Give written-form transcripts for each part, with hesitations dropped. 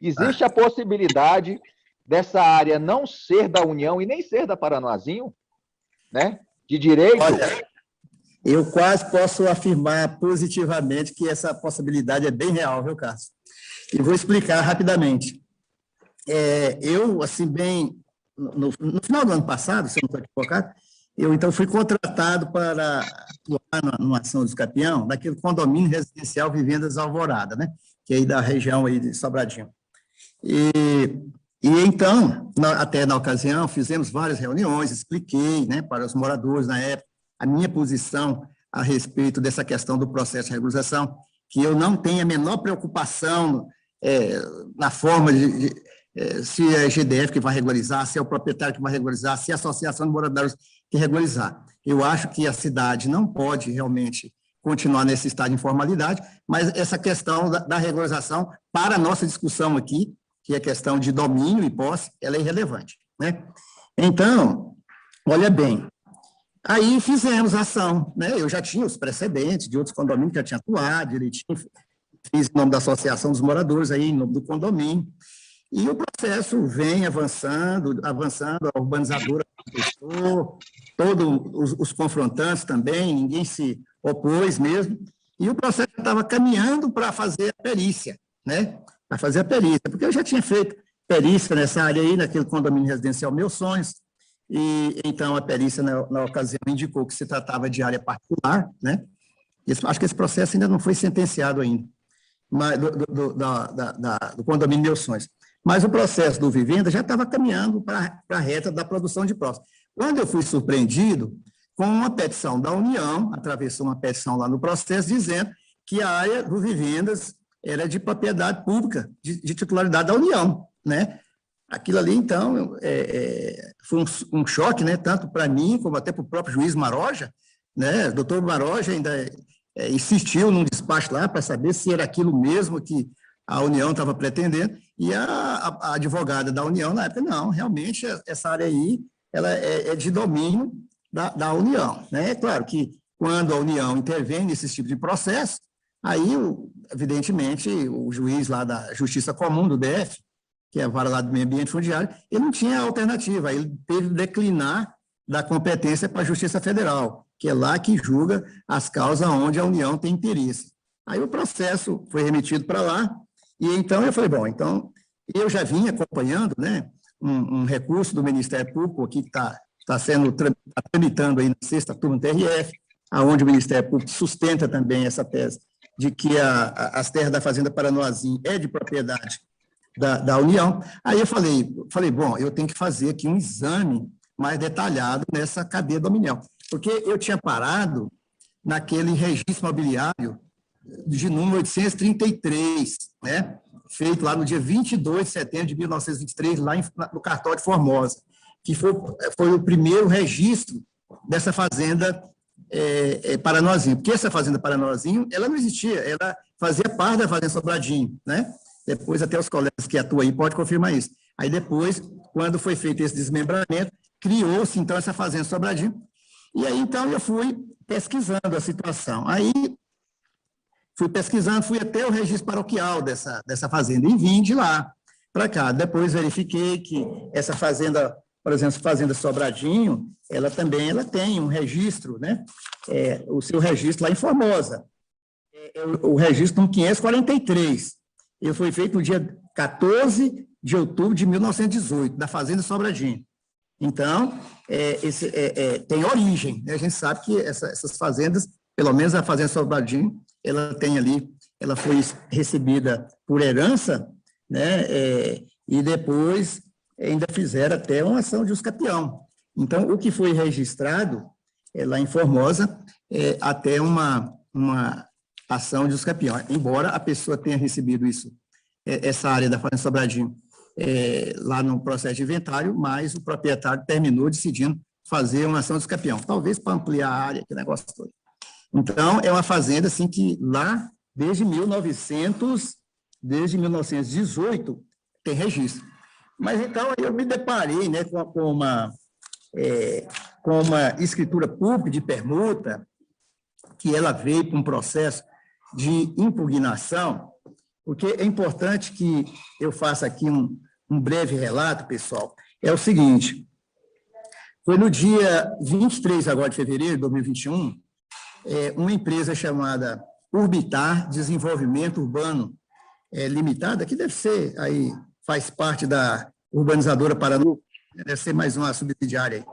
Existe a possibilidade dessa área não ser da União e nem ser da Paranoazinho, né? De direito? Olha, eu quase posso afirmar positivamente que essa possibilidade é bem real, viu, Cássio? E vou explicar rapidamente. Eu, assim, no final do ano passado, se eu não estou equivocado, eu, então, fui contratado para atuar numa ação do Escapião, naquele condomínio residencial Vivendas Alvorada, né? Que é aí da região aí de Sobradinho. E então, até na ocasião, fizemos várias reuniões, expliquei, né, para os moradores, na época, a minha posição a respeito dessa questão do processo de regularização, que eu não tenho a menor preocupação na forma se é a GDF que vai regularizar, se é o proprietário que vai regularizar, se é a associação de moradores que regularizar. Eu acho que a cidade não pode realmente continuar nesse estado de informalidade, mas essa questão da regularização, para a nossa discussão aqui, que é a questão de domínio e posse, ela é irrelevante, né? Então, olha bem, aí fizemos a ação, né? Eu já tinha os precedentes de outros condomínios que já tinha atuado direitinho, fiz em nome da Associação dos Moradores, aí, em nome do condomínio, e o processo vem avançando, a urbanizadora contestou, todos os confrontantes também, ninguém se opôs mesmo, e o processo estava caminhando para fazer a perícia, né? Para fazer a perícia, porque eu já tinha feito perícia nessa área aí, naquele condomínio residencial Meus Sonhos, e então a perícia, na ocasião, indicou que se tratava de área particular, né? Acho que esse processo ainda não foi sentenciado ainda, mas do condomínio Meus Sonhos. Mas o processo do Vivenda já estava caminhando para a reta da produção de próximo. Quando eu fui surpreendido com uma petição da União, atravessou uma petição lá no processo, dizendo que a área do Vivendas era de propriedade pública, de titularidade da União, né? Aquilo ali, então, foi um choque, né? Tanto para mim, como até para o próprio juiz Maroja, né? O doutor Maroja ainda insistiu num despacho lá para saber se era aquilo mesmo que a União estava pretendendo, e a advogada da União, na época, não, realmente, essa área aí, ela é de domínio da União, né? É claro que, quando a União intervém nesse tipo de processo, aí, evidentemente, o juiz lá da Justiça Comum do DF, que é a vara lá do meio ambiente fundiário, ele não tinha alternativa, ele teve que declinar da competência para a Justiça Federal, que é lá que julga as causas onde a União tem interesse. Aí o processo foi remetido para lá, e então eu falei, bom, então eu já vinha acompanhando, né, um recurso do Ministério Público aqui que está tramitando aí na 6ª turma do TRF, aonde o Ministério Público sustenta também essa tese de que as terras da Fazenda Paranoazinho é de propriedade da União. Aí eu falei, bom, eu tenho que fazer aqui um exame mais detalhado nessa cadeia dominial, porque eu tinha parado naquele registro imobiliário de número 833, né? Feito lá no dia 22 de setembro de 1923, lá no cartório de Formosa, que foi o primeiro registro dessa fazenda Paranoazinho, porque essa fazenda Paranoazinho, ela não existia, ela fazia parte da fazenda Sobradinho, né? Depois até os colegas que atuam aí podem confirmar isso. Aí depois, quando foi feito esse desmembramento, criou-se então essa fazenda Sobradinho, e aí então eu fui pesquisando a situação. Aí fui pesquisando, fui até o registro paroquial dessa fazenda e vim de lá para cá. Depois verifiquei que essa fazenda, por exemplo, Fazenda Sobradinho, ela tem um registro, né? O seu registro lá em Formosa. O registro 543. Ele foi feito no dia 14 de outubro de 1918, da Fazenda Sobradinho. Então, tem origem, né? A gente sabe que essas fazendas, pelo menos a Fazenda Sobradinho, ela foi recebida por herança, né? E depois ainda fizeram até uma ação de usucapião. Então, o que foi registrado lá em Formosa até uma ação de usucapião, embora a pessoa tenha recebido isso, essa área da Fazenda Sobradinho, lá no processo de inventário, mas o proprietário terminou decidindo fazer uma ação de usucapião, talvez para ampliar a área, que negócio todo. Então, é uma fazenda assim, que lá, desde 1918, tem registro. Mas então eu me deparei, né, com uma escritura pública de permuta, que ela veio para um processo de impugnação porque é importante que eu faça aqui um breve relato, pessoal. É o seguinte, foi no dia 23 agora de fevereiro de 2021, uma empresa chamada Urbitar Desenvolvimento Urbano Limitada, que deve ser, aí faz parte da urbanizadora Paraná, deve ser mais uma subsidiária aí.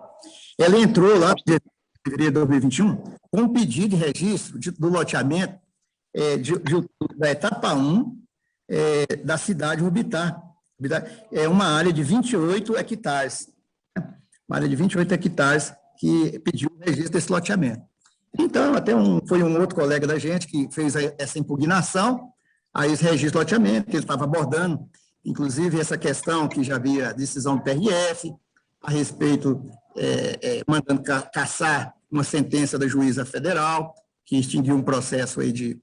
Ela entrou lá, em fevereiro de 2021, com um pedido de registro do loteamento da etapa 1 da cidade Urbitar. É uma área de 28 hectares. Uma área de 28 hectares que pediu o registro desse loteamento. Então, foi um outro colega da gente que fez essa impugnação a esse registro de loteamento, que ele estava abordando, inclusive essa questão que já havia decisão do TRF, a respeito, mandando cassar uma sentença da juíza federal, que extinguiu um processo aí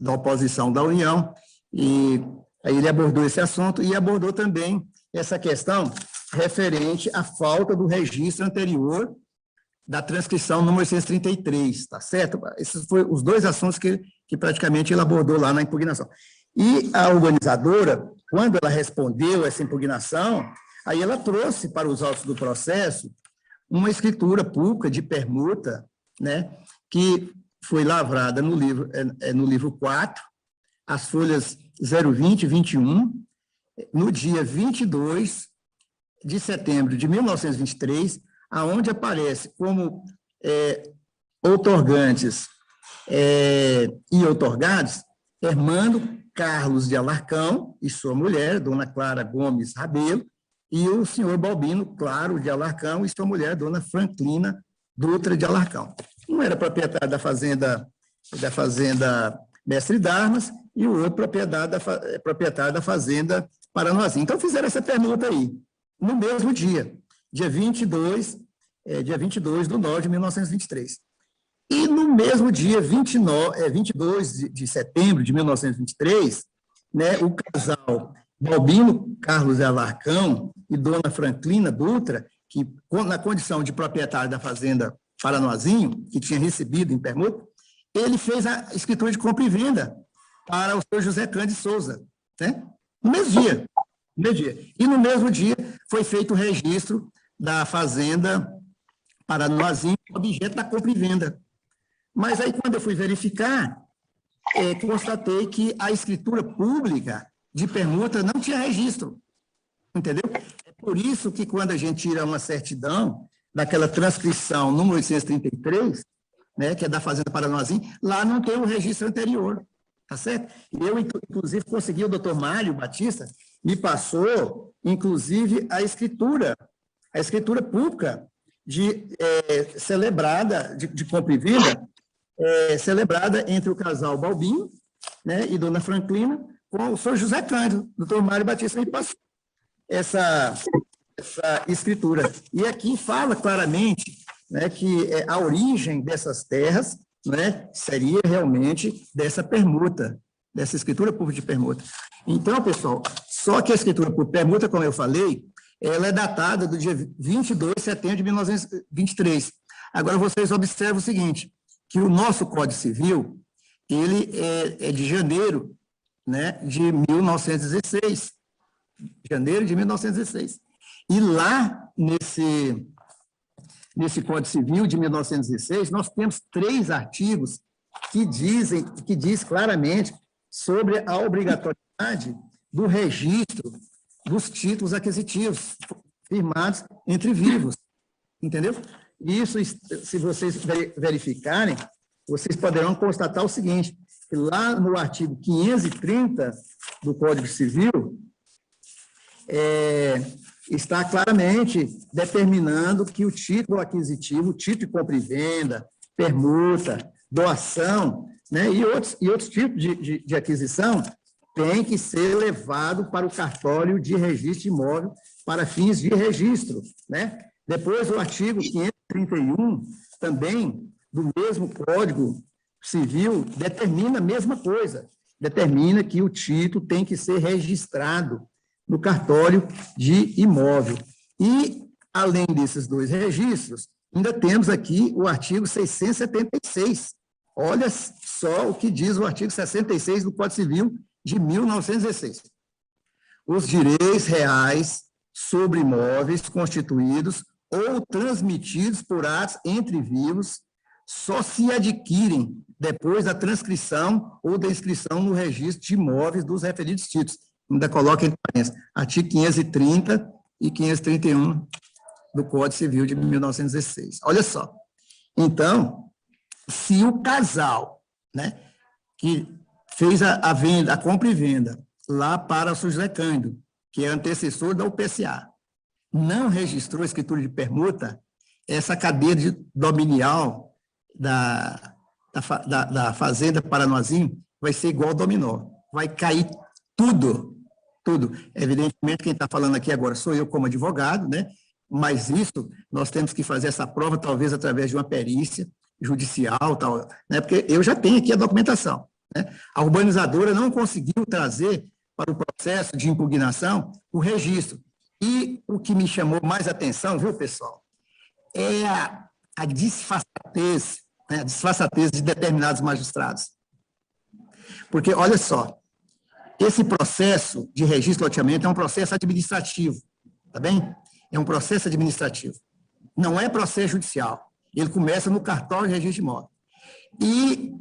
da oposição da União, e aí ele abordou esse assunto e abordou também essa questão referente à falta do registro anterior da transcrição número 833, tá certo? Esses foram os dois assuntos que praticamente ele abordou lá na impugnação. E a organizadora, quando ela respondeu essa impugnação, aí ela trouxe para os autos do processo uma escritura pública de permuta, né, que foi lavrada no livro 4, as folhas 020 e 21, no dia 22 de setembro de 1923, aonde aparece como outorgantes e outorgados Hermano Carlos de Alarcão e sua mulher, dona Clara Gomes Rabelo, e o senhor Balbino Claro de Alarcão e sua mulher, dona Franklina Dutra de Alarcão. Um era proprietário da fazenda Mestre Darmas e o outro proprietário da fazenda Paranoazinho. Então, fizeram essa permuta aí, no mesmo dia, dia 22 de 9 de 1923. E no mesmo dia, 22 de setembro de 1923, né, o casal Balbino Carlos de Alarcão e dona Franklina Dutra, que na condição de proprietário da fazenda Paranoazinho, que tinha recebido em permuta, ele fez a escritura de compra e venda para o senhor José Cândido Souza, né? No mesmo dia. E no mesmo dia foi feito o registro da fazenda Paranoazinho, objeto da compra e venda. Mas aí, quando eu fui verificar, constatei que a escritura pública de permuta não tinha registro, entendeu? É por isso que, quando a gente tira uma certidão daquela transcrição número 833, né, que é da Fazenda Paranoazinho, lá não tem o registro anterior, tá certo? Eu, inclusive, consegui, o doutor Mário Batista me passou, inclusive, a escritura pública celebrada, de compra e venda, celebrada entre o casal Balbinho, né, e dona Franklina, com o senhor José Cândido. O doutor Mário Batista me passou essa escritura. E aqui fala claramente, né, que a origem dessas terras, né, seria realmente dessa permuta, dessa escritura pública de permuta. Então, pessoal, só que a escritura por permuta, como eu falei, ela é datada do dia 22 de setembro de 1923. Agora, vocês observam o seguinte, que o nosso Código Civil, ele é de janeiro, né, de 1916. Janeiro de 1916. E lá, nesse Código Civil de 1916, nós temos 3 artigos que diz claramente sobre a obrigatoriedade do registro dos títulos aquisitivos firmados entre vivos, entendeu? Isso, se vocês verificarem, vocês poderão constatar o seguinte, que lá no artigo 530 do Código Civil, está claramente determinando que o título aquisitivo, o título de compra e venda, permuta, doação, né, e outros tipos de aquisição, tem que ser levado para o cartório de registro imóvel para fins de registro, né? Depois, o artigo 531, também, do mesmo Código Civil, determina a mesma coisa, determina que o título tem que ser registrado no cartório de imóvel. E, além desses 2 registros, ainda temos aqui o artigo 676, Olha só o que diz o artigo 66 do Código Civil de 1916. Os direitos reais sobre imóveis constituídos ou transmitidos por atos entre vivos só se adquirem depois da transcrição ou da inscrição no registro de imóveis dos referidos títulos. Ainda coloca entre parênteses, artigo 530 e 531 do Código Civil de 1916. Olha só. Então, se o casal, né, que fez a venda, a compra e venda, lá para o São José Cândido, que é antecessor da UPCA, não registrou a escritura de permuta, essa cadeia dominial da Fazenda Paranoazinho vai ser igual ao dominó. Vai cair tudo, tudo. Evidentemente, quem está falando aqui agora sou eu como advogado, né? Mas isso, nós temos que fazer essa prova, talvez através de uma perícia judicial, tal, né? Porque eu já tenho aqui a documentação, né? A urbanizadora não conseguiu trazer para o processo de impugnação o registro. E o que me chamou mais atenção, viu, pessoal, é a disfarçatez, né? A disfarçatez de determinados magistrados. Porque, olha só, esse processo de registro e loteamento é um processo administrativo, tá bem? É um processo administrativo. Não é processo judicial. Ele começa no cartório de registro de imóvel. E,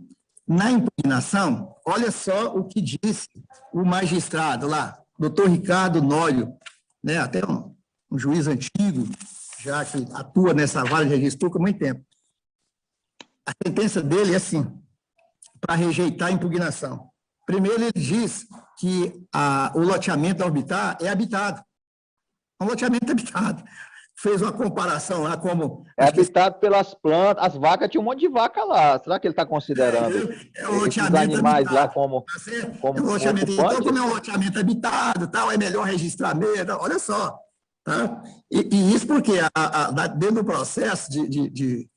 na impugnação, olha só o que disse o magistrado lá, doutor Ricardo Nório, né, até um juiz antigo, já que atua nessa vara de registro público há muito tempo. A sentença dele é assim, para rejeitar a impugnação. Primeiro, ele diz que o loteamento da Orbitar é habitado. Um loteamento habitado. Fez uma comparação lá como... É habitado pelas plantas, as vacas, tinha um monte de vaca lá. Será que ele está considerando esses animais habitado, lá como loteamento, então, como é um loteamento habitado, tal, é melhor registrar mesmo, olha só. Tá? E isso porque dentro do processo de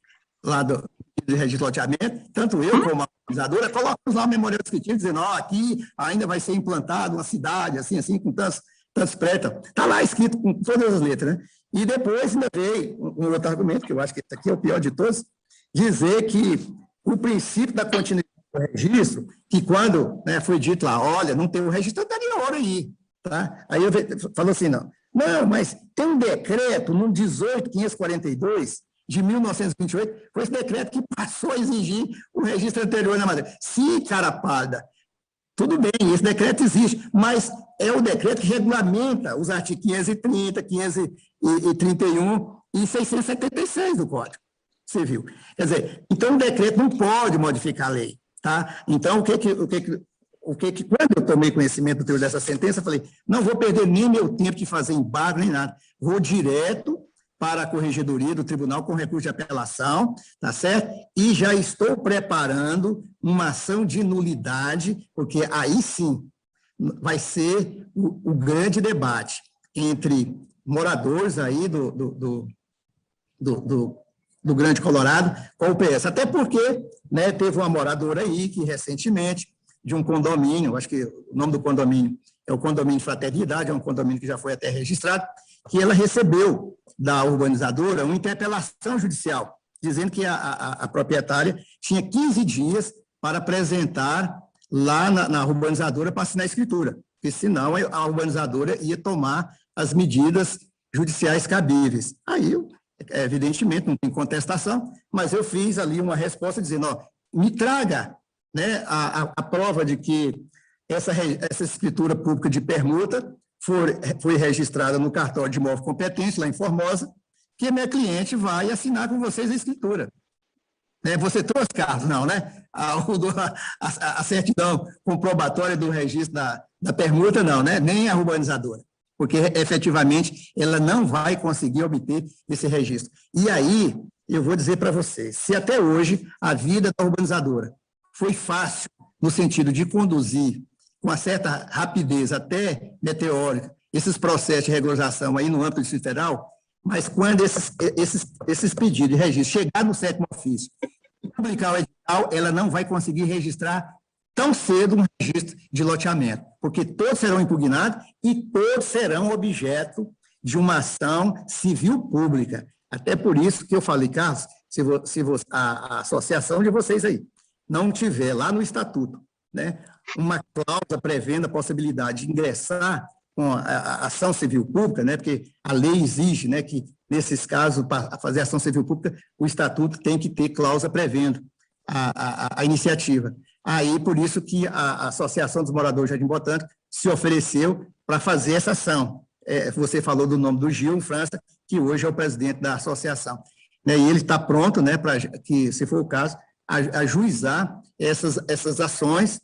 registro de loteamento, tanto eu como a organizadora, colocamos lá o memorial descritivo, dizendo, aqui ainda vai ser implantado uma cidade, assim, com tantos prédios. Está lá escrito com todas as letras, né? E depois ainda veio um outro argumento, que eu acho que esse aqui é o pior de todos, dizer que o princípio da continuidade do registro, que quando, né, foi dito lá, olha, não tem o registro anterior aí, tá? Aí eu falou assim, não, mas tem um decreto no 18.542 de 1928, foi esse decreto que passou a exigir o registro anterior na matéria. Se, cara pálida, tudo bem, esse decreto existe, mas é o decreto que regulamenta os artigos 530, 531 e 676 do Código Civil. Quer dizer, então o decreto não pode modificar a lei, tá? Então, quando eu tomei conhecimento do teor dessa sentença, eu falei, não vou perder nem meu tempo de fazer embargo, nem nada. Vou direto para a corregedoria do tribunal com recurso de apelação, tá certo? E já estou preparando uma ação de nulidade, porque aí sim vai ser o grande debate entre moradores aí do Grande Colorado com o PS. Até porque, né, teve uma moradora aí que recentemente, de um condomínio, acho que o nome do condomínio é o Condomínio Fraternidade, é um condomínio que já foi até registrado, que ela recebeu da urbanizadora uma interpelação judicial, dizendo que a proprietária tinha 15 dias para apresentar lá na urbanizadora para assinar a escritura, porque senão a urbanizadora ia tomar as medidas judiciais cabíveis. Aí, evidentemente, não tem contestação, mas eu fiz ali uma resposta dizendo, me traga, né, a prova de que essa escritura pública de permuta foi registrada no cartório de imóvel competente, lá em Formosa, que a minha cliente vai assinar com vocês a escritura. Você trouxe, Carlos? Não, né? A certidão comprobatória do registro da permuta, não, né? Nem a urbanizadora, porque, efetivamente, ela não vai conseguir obter esse registro. E aí, eu vou dizer para vocês, se até hoje a vida da urbanizadora foi fácil, no sentido de conduzir com uma certa rapidez, até meteórica, esses processos de regularização aí no âmbito do Distrito Federal, mas quando esses pedidos de registro chegar no 7º ofício e publicar o edital, ela não vai conseguir registrar tão cedo um registro de loteamento, porque todos serão impugnados e todos serão objeto de uma ação civil pública. Até por isso que eu falei, Carlos, a associação de vocês aí, não tiver lá no estatuto, né, uma cláusula prevendo a possibilidade de ingressar com a ação civil pública, né, porque a lei exige, né, que, nesses casos, para fazer ação civil pública, o estatuto tem que ter cláusula prevendo a iniciativa. Aí, por isso que a Associação dos Moradores de Jardim Botânico se ofereceu para fazer essa ação. Você falou do nome do Gil França, que hoje é o presidente da associação. Né, e ele está pronto, né, para que, se for o caso, ajuizar essas ações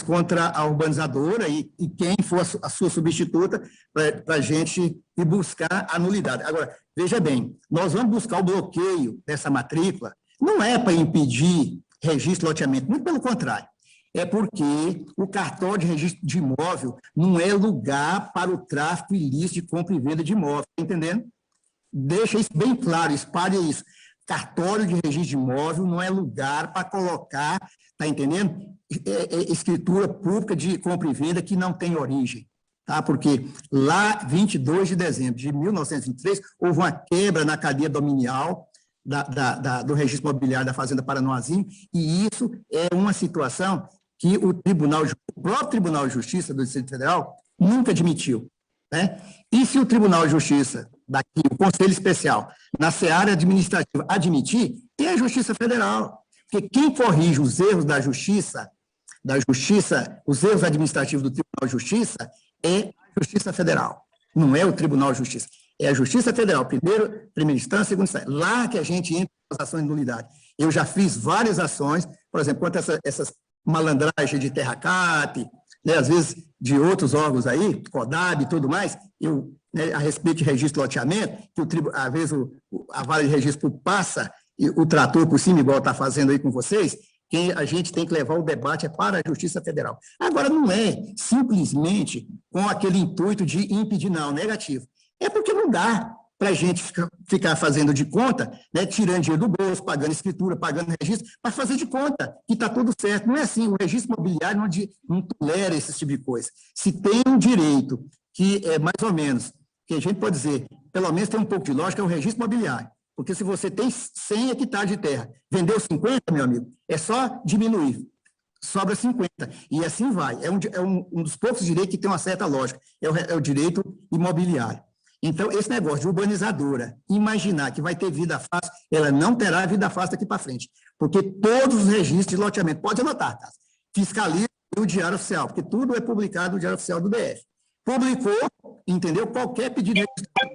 contra a urbanizadora e quem for a sua substituta, para a gente ir buscar a nulidade. Agora, veja bem, nós vamos buscar o bloqueio dessa matrícula, não é para impedir registro e loteamento, muito pelo contrário, é porque o cartório de registro de imóvel não é lugar para o tráfico ilícito de compra e venda de imóvel, está entendendo? Deixa isso bem claro, espalhe isso. Cartório de registro de imóvel não é lugar para colocar, está entendendo? Escritura pública de compra e venda que não tem origem, tá? Porque lá, 22 de dezembro de 1923, houve uma quebra na cadeia dominial do registro imobiliário da Fazenda Paranoazinho, e isso é uma situação que o próprio Tribunal de Justiça do Distrito Federal nunca admitiu, né? E se o Tribunal de Justiça daqui, o Conselho Especial, na seara administrativa, admitir, é a Justiça Federal. Porque quem corrige os erros da Justiça, os erros administrativos do Tribunal de Justiça, é a Justiça Federal. Não é o Tribunal de Justiça. É a Justiça Federal, primeira instância, segunda instância. Lá que a gente entra nas ações de nulidade. Eu já fiz várias ações, por exemplo, contra essas malandragens de terracate, né, às vezes de outros órgãos aí, CODAB e tudo mais, a respeito de registro de loteamento, que às vezes a vara de registro passa o trator por cima, igual está fazendo aí com vocês, que a gente tem que levar o debate para a Justiça Federal. Agora, não é simplesmente com aquele intuito de impedir, não, negativo. É porque não dá para a gente ficar fazendo de conta, né, tirando dinheiro do bolso, pagando escritura, pagando registro, para fazer de conta que está tudo certo. Não é assim, o registro imobiliário não tolera esse tipo de coisa. Se tem um direito que é mais ou menos, que a gente pode dizer, pelo menos tem um pouco de lógica, é o registro imobiliário. Porque se você tem 100 hectares de terra, vendeu 50, meu amigo, é só diminuir, sobra 50, e assim vai. É um dos poucos direitos que tem uma certa lógica, é o direito imobiliário. Então, esse negócio de urbanizadora, imaginar que vai ter vida fácil, ela não terá vida fácil daqui para frente, porque todos os registros de loteamento, pode anotar, tá? Fiscaliza o Diário Oficial, porque tudo é publicado no Diário Oficial do DF. Publicou, entendeu? Qualquer pedido de registro pode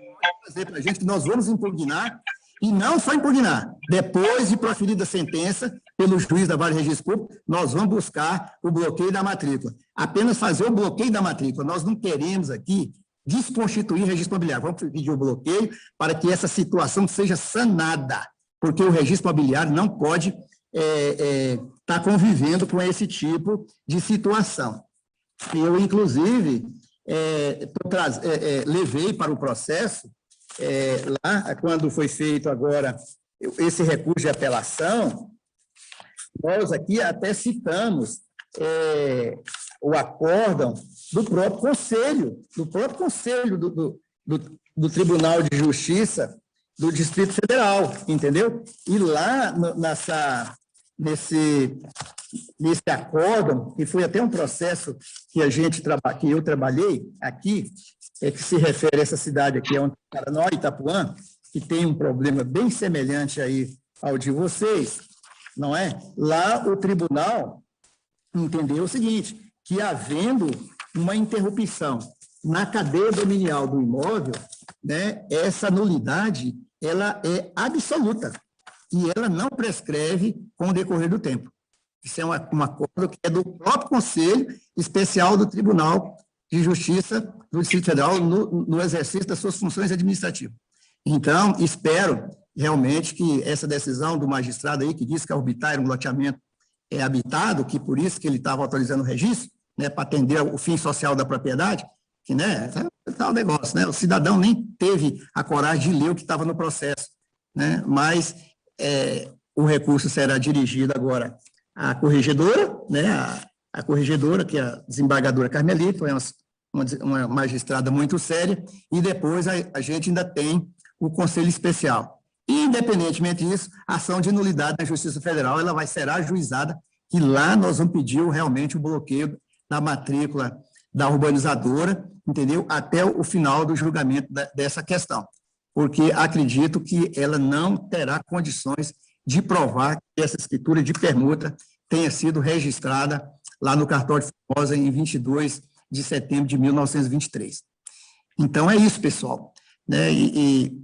fazer para a gente, que nós vamos impugnar, e não só impugnar, depois de proferida a sentença pelo juiz da Vara de Registro Público, nós vamos buscar o bloqueio da matrícula. Apenas fazer o bloqueio da matrícula. Nós não queremos aqui desconstituir o registro imobiliário. Vamos pedir o bloqueio para que essa situação seja sanada, porque o registro imobiliário não pode estar convivendo com esse tipo de situação. Eu, inclusive, levei para o processo, lá, quando foi feito agora esse recurso de apelação, nós aqui até citamos o acórdão do próprio Conselho do Tribunal de Justiça do Distrito Federal, entendeu? E lá nesse acórdão, que foi até um processo que eu trabalhei aqui, que se refere a essa cidade aqui, onde Paranoá, Itapuã, que tem um problema bem semelhante aí ao de vocês, não é? Lá o tribunal entendeu o seguinte, que havendo uma interrupção na cadeia dominial do imóvel, né, essa nulidade, ela é absoluta e ela não prescreve com o decorrer do tempo. Isso é um acordo que é do próprio Conselho Especial do Tribunal de Justiça do Distrito Federal no exercício das suas funções administrativas. Então, espero realmente que essa decisão do magistrado aí, que diz que orbitar um loteamento é habitado, que por isso que ele estava autorizando o registro, né, para atender o fim social da propriedade, que, né, tá um negócio, né, o cidadão nem teve a coragem de ler o que estava no processo, né, mas o recurso será dirigido agora à corregedora, né, a corregedora, que é a desembargadora Carmelita, é uma magistrada muito séria, e depois a gente ainda tem o Conselho Especial. Independentemente disso, a ação de nulidade na Justiça Federal ela será ajuizada, e lá nós vamos pedir realmente o bloqueio da matrícula da urbanizadora, entendeu? Até o final do julgamento dessa questão, porque acredito que ela não terá condições de provar que essa escritura de permuta tenha sido registrada lá no cartório de Formosa em 22 de setembro de 1923. Então, é isso, pessoal. Né? E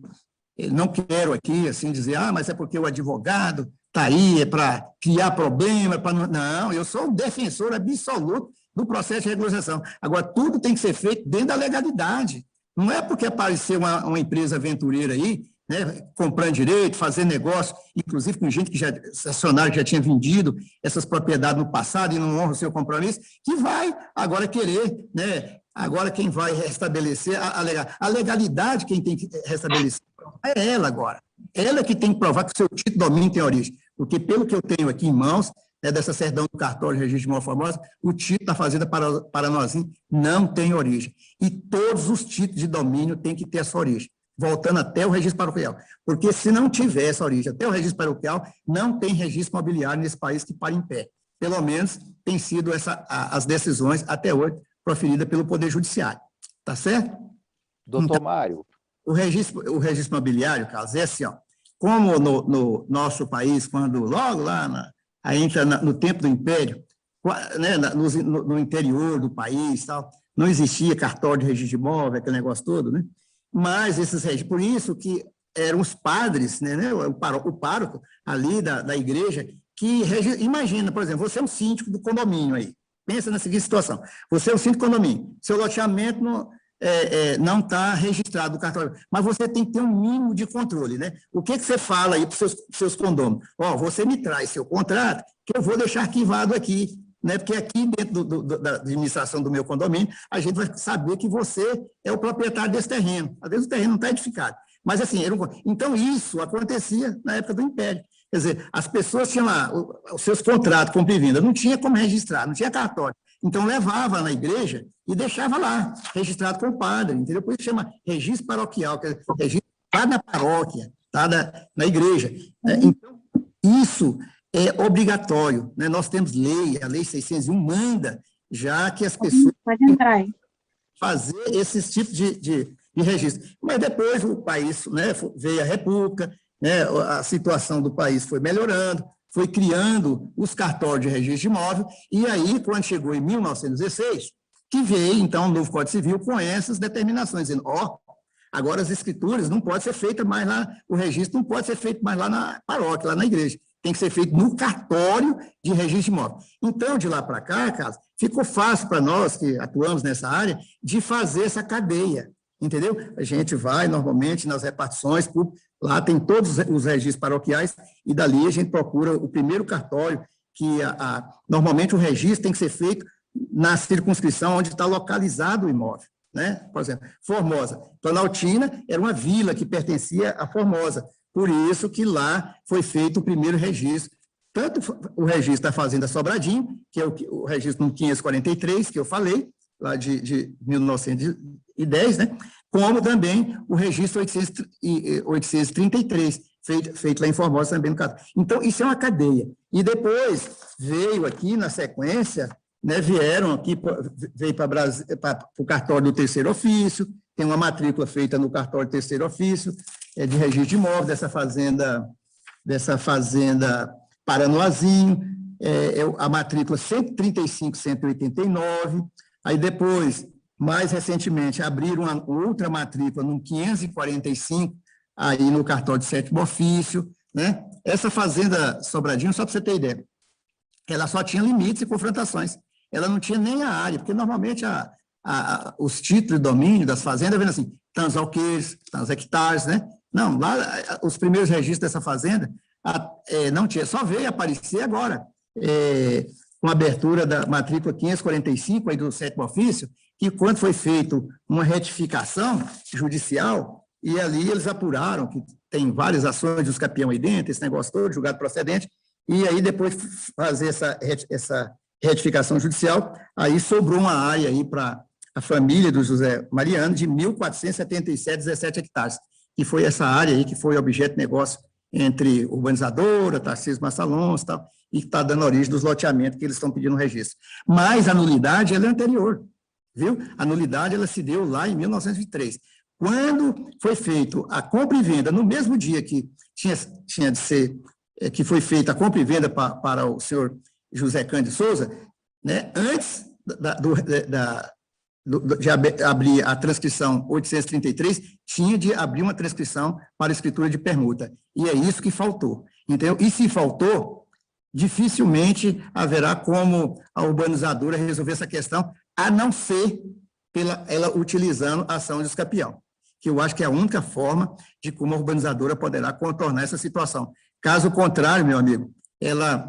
não quero aqui assim dizer, mas é porque o advogado está aí, é para criar problema, Não, eu sou um defensor absoluto do processo de regularização. Agora, tudo tem que ser feito dentro da legalidade. Não é porque apareceu uma empresa aventureira aí, né, comprando direito, fazendo negócio, inclusive com gente que já, acionário que já tinha vendido essas propriedades no passado e não honra o seu compromisso, que vai agora querer, né, agora quem vai restabelecer a legalidade, quem tem que restabelecer é ela agora. Ela que tem que provar que o seu título de domínio tem origem, porque pelo que eu tenho aqui em mãos, dessa certidão do cartório de registro de imóvel Formosa, o título da Fazenda Paranoazinho não tem origem. E todos os títulos de domínio têm que ter essa origem, voltando até o registro paroquial. Porque se não tiver essa origem até o registro paroquial, não tem registro imobiliário nesse país que para em pé. Pelo menos tem sido as decisões até hoje proferidas pelo Poder Judiciário. Tá certo? Doutor Mário. O registro imobiliário, Carlos, é assim, ó, como no nosso país, quando logo lá entra no tempo do Império, né, no interior do país, tal, não existia cartório de registro de imóvel, aquele negócio todo, né? Mas esses registros, por isso que eram os padres, né, o pároco ali da igreja, que imagina, por exemplo, você é um síndico do condomínio aí, pensa na seguinte situação, você é um síndico do condomínio, seu loteamento não está registrado no cartório, mas você tem que ter um mínimo de controle, né? O que você fala aí para os seus condôminos? Você me traz seu contrato, que eu vou deixar arquivado aqui, né? Porque aqui dentro da administração do meu condomínio, a gente vai saber que você é o proprietário desse terreno. Às vezes o terreno não está edificado. Mas, assim, então isso acontecia na época do Império. Quer dizer, as pessoas tinham lá os seus contratos, compra e venda, não tinha como registrar, não tinha cartório. Então, levava na igreja e deixava lá, registrado com o padre, entendeu? Por isso chama registro paroquial, que é registro lá na paróquia, tá? na igreja. Então, isso é obrigatório, né? Nós temos lei, a Lei 601 manda já que as pessoas pode entrar aí. Fazer esses tipos de registro. Mas depois o país, né, veio a República, né, a situação do país foi melhorando, foi criando os cartórios de registro de imóvel, e aí, quando chegou em 1916, que veio, então, o novo Código Civil com essas determinações, dizendo, agora as escrituras não podem ser feitas mais lá, o registro não pode ser feito mais lá na paróquia, lá na igreja, tem que ser feito no cartório de registro de imóvel. Então, de lá para cá, Carlos, ficou fácil para nós que atuamos nessa área de fazer essa cadeia, entendeu? A gente vai, normalmente, nas repartições públicas, lá tem todos os registros paroquiais, e dali a gente procura o primeiro cartório, que normalmente o registro tem que ser feito na circunscrição onde está localizado o imóvel, né? Por exemplo, Formosa, Planaltina era uma vila que pertencia a Formosa, por isso que lá foi feito o primeiro registro, tanto o registro da Fazenda Sobradinho, que é o registro no 543, que eu falei, lá de 1910, né? Como também o registro 833, feito lá em Formosa também no caso. Então, isso é uma cadeia. E depois veio aqui, na sequência, né, veio para o cartório do terceiro ofício, tem uma matrícula feita no cartório do terceiro ofício, de registro de imóvel dessa fazenda Paranoazinho, a matrícula 135.189, aí depois, mais recentemente, abriram uma outra matrícula no 545, aí no cartório de sétimo ofício, né? Essa fazenda Sobradinho, só para você ter ideia, ela só tinha limites e confrontações, ela não tinha nem a área, porque normalmente os títulos de domínio das fazendas vêm assim, tantos alqueires, tantos hectares, né? Não, lá os primeiros registros dessa fazenda não tinha, só veio aparecer agora, com a abertura da matrícula 545, aí do sétimo ofício, que quando foi feita uma retificação judicial, e ali eles apuraram que tem várias ações dos campeão aí dentro, esse negócio todo, julgado procedente, e aí depois fazer essa retificação judicial, aí sobrou uma área aí para a família do José Mariano de 1.477,17 hectares. que foi essa área aí que foi objeto de negócio entre urbanizadora, Tarcísio Massalons e tal, e que está dando origem dos loteamentos que eles estão pedindo no registro. Mas a nulidade ela é anterior, viu? A nulidade ela se deu lá em 1903. Quando foi feito a compra e venda, no mesmo dia que tinha de ser, que foi feita a compra e venda para o senhor José Cândido Souza, né, antes de abrir a transcrição 833, tinha de abrir uma transcrição para escritura de permuta. E é isso que faltou. Entendeu? E se faltou, dificilmente haverá como a urbanizadora resolver essa questão, a não ser ela utilizando a ação de escapião, que eu acho que é a única forma de como a urbanizadora poderá contornar essa situação. Caso contrário, meu amigo,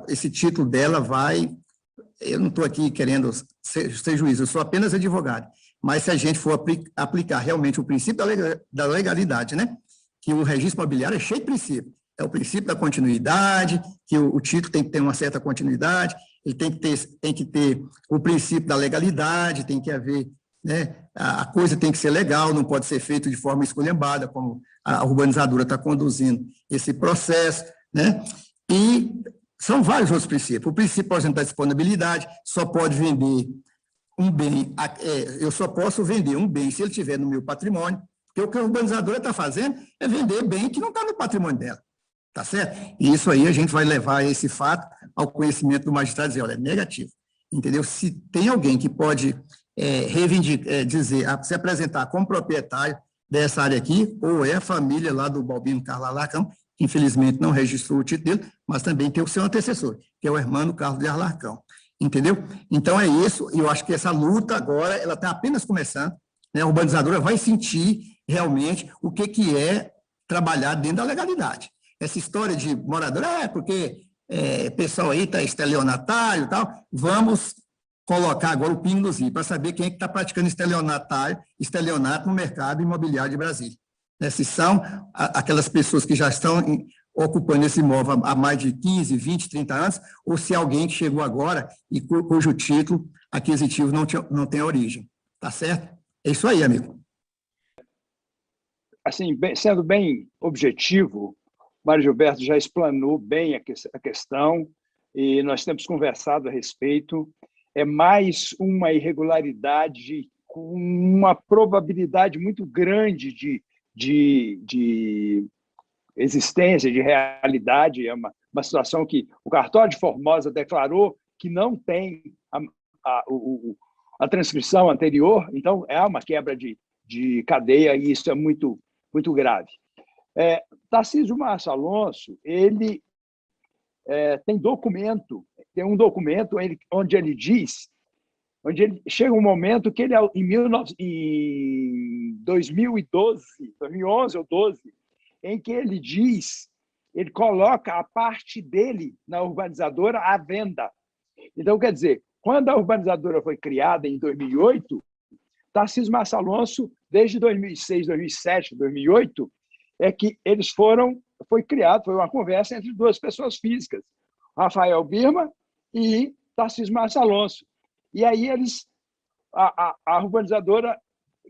esse título dela vai... Eu não estou aqui querendo ser juiz, eu sou apenas advogado, mas se a gente for aplicar realmente o princípio da legalidade, né, que o registro imobiliário é cheio de princípios, é o princípio da continuidade, que o título tem que ter uma certa continuidade, ele tem que ter o princípio da legalidade, tem que haver, né, a coisa tem que ser legal, não pode ser feito de forma esculhambada, como a urbanizadora está conduzindo esse processo, né, e são vários outros princípios. O princípio, por exemplo, da disponibilidade, só pode vender um bem, eu só posso vender um bem se ele estiver no meu patrimônio, porque o que a urbanizadora está fazendo é vender bem que não está no patrimônio dela, tá certo? E isso aí a gente vai levar esse fato ao conhecimento do magistrado e dizer, olha, é negativo, entendeu? Se tem alguém que pode se apresentar como proprietário dessa área aqui, ou é a família lá do Balbino Carlos Alarcão, que infelizmente não registrou o título dele, mas também tem o seu antecessor, que é o Hermano Carlos de Alarcão, entendeu? Então é isso, e eu acho que essa luta agora, ela está apenas começando, né? A urbanizadora vai sentir realmente o que é trabalhar dentro da legalidade. Essa história de morador, porque pessoal aí está estelionatário e tal, vamos colocar agora o pingo nos i para saber quem é que está praticando estelionato no mercado imobiliário de Brasília. Né? Se são aquelas pessoas que já estão ocupando esse imóvel há mais de 15, 20, 30 anos, ou se é alguém que chegou agora e cujo título aquisitivo não tem origem. Tá certo? É isso aí, amigo. Assim, sendo bem objetivo, Mário Gilberto já explanou bem a questão e nós temos conversado a respeito. É mais uma irregularidade com uma probabilidade muito grande de existência, de realidade. É uma situação que o cartório de Formosa declarou que não tem a transcrição anterior, então é uma quebra de cadeia e isso é muito, muito grave. Tarcísio Márcio Alonso, ele tem um documento onde ele diz, chega um momento que ele, em 2011 ou 12, em que ele diz, ele coloca a parte dele na urbanizadora à venda. Então, quer dizer, quando a urbanizadora foi criada em 2008, Tarcísio Márcio Alonso, desde 2006, 2007, 2008, é que foi criado, foi uma conversa entre duas pessoas físicas, Rafael Birman e Tarcísio Márcio Alonso. E aí a urbanizadora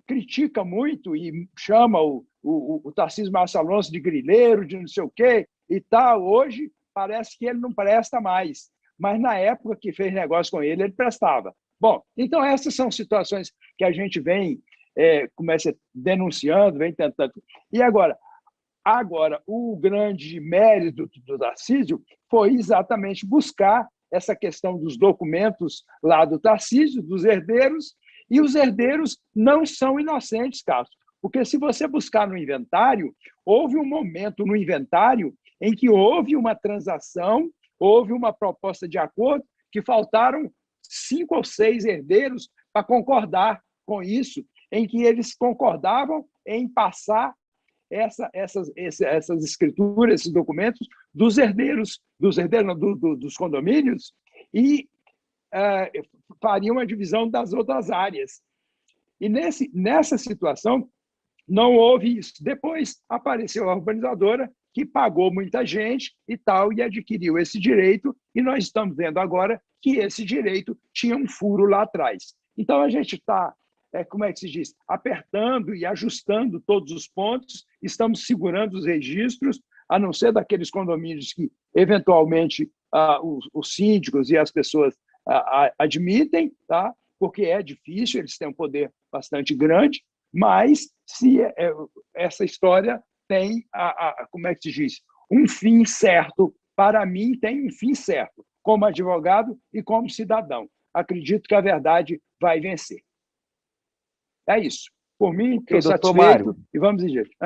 critica muito e chama o Tarcísio Márcio Alonso de grileiro, de não sei o quê e tal. Hoje parece que ele não presta mais, mas na época que fez negócio com ele prestava. Bom, então essas são situações que a gente começa denunciando, vem tentando. E agora, o grande mérito do Tarcísio foi exatamente buscar essa questão dos documentos lá do Tarcísio, dos herdeiros, e os herdeiros não são inocentes, Carlos, porque se você buscar no inventário, houve um momento no inventário em que houve uma transação, houve uma proposta de acordo, que faltaram 5 ou 6 herdeiros para concordar com isso, em que eles concordavam em passar essas escrituras, esses documentos dos herdeiros, dos condomínios, e fariam a divisão das outras áreas. E nessa situação, não houve isso. Depois apareceu a urbanizadora, que pagou muita gente e tal, e adquiriu esse direito, e nós estamos vendo agora que esse direito tinha um furo lá atrás. Então, a gente está como é que se diz, apertando e ajustando todos os pontos, estamos segurando os registros, a não ser daqueles condomínios que, eventualmente, os síndicos e as pessoas admitem, tá? Porque é difícil, eles têm um poder bastante grande, mas se essa história tem, como é que se diz, um fim certo, para mim tem um fim certo, como advogado e como cidadão. Acredito que a verdade vai vencer. É isso. Por mim, estou doutor satisfeito Mário. e vamos em diante.